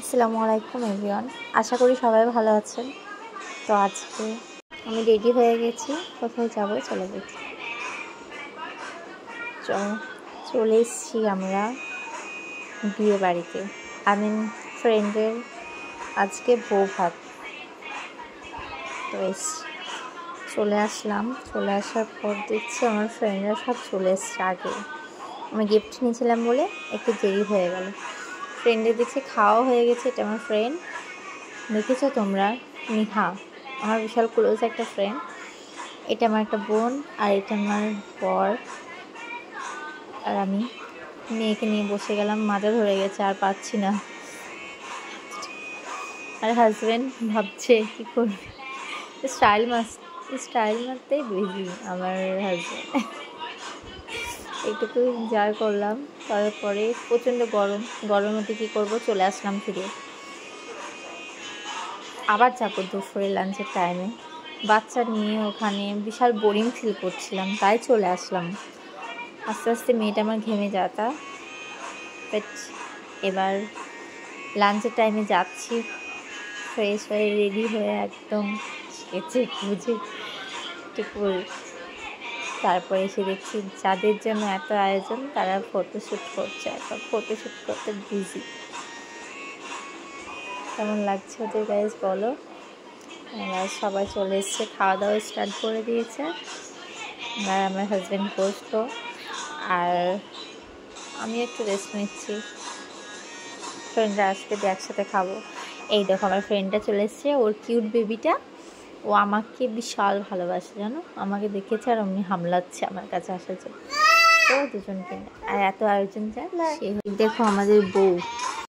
আসসালামু আলাইকুম এভরিওয়ান, আশা করি সবাই ভালো আছেন। তো আজকে আমি রেডি হয়ে গেছি, কোথায় যাব চলে গেছি। চলে এসেছি আমরা বিয়ে বাড়িতে। আমি ফ্রেন্ডের আজকে বউ ভাত, তো চলে আসলাম। চলে আসার পর দেখছি আমার ফ্রেন্ডরা সব চলে এসছে আগে। আমি গিফট নিয়েছিলাম বলে একটু দেরি হয়ে গেল। ফ্রেন্ডের দেখছি খাওয়া হয়ে গেছে। এটা আমার ফ্রেন্ড, দেখেছো তোমরা, নিহা, আমার বিশাল ক্লোজ একটা ফ্রেন্ড। এটা আমার একটা বোন, আর এটা আমার বর। আর আমি মেয়েকে নিয়ে বসে গেলাম, মাজা ধরে গেছে আর পাচ্ছি না। আর হাজব্যান্ড ভাবছে কী করবে, স্টাইল মারতেই বিজি আমার হাজব্যান্ড। এইটুকু এনজয় করলাম। তারপরে প্রচণ্ড গরমতে কী করবো, চলে আসলাম ফিরে। আবার যাবো দুপুরে লাঞ্চের টাইমে। বাচ্চা নিয়ে ওখানে বিশাল বোরিং ফিল করছিলাম, তাই চলে আসলাম। আস্তে আস্তে মেয়েটা আমার ঘেমে যাতা। বাট এবার লাঞ্চের টাইমে যাচ্ছি, ফ্রেশ হয়ে রেডি হয়ে একদম সেজে গুজে টুকুর। তারপরে এসে দেখছি যাদের জন্য এত আয়োজন তারা ফটোশ্যুট করছে, একবার ফটোশ্যুট করতে বিজি। কেমন লাগছে ওদের গাইজ বলো। এবার সবাই চলে এসছে, খাওয়া দাওয়া স্টার্ট করে দিয়েছে। আর আমার হাজব্যান্ড বসলো, আর আমি একটু রেস্ট নিচ্ছি। ফ্রেন্ডরা আসবে, একসাথে খাবো। এই দেখো আমার ফ্রেন্ডটা চলে এসছে, ওর কিউট বেবিটা। ও আমাকে বিশাল ভালোবাসে জানো, আমাকে দেখেছে আর অমনি হামলাচ্ছে আমার কাছে আসার জন্য। তো দুজনকে আর এত আয়োজন যায়। দেখো আমাদের বউ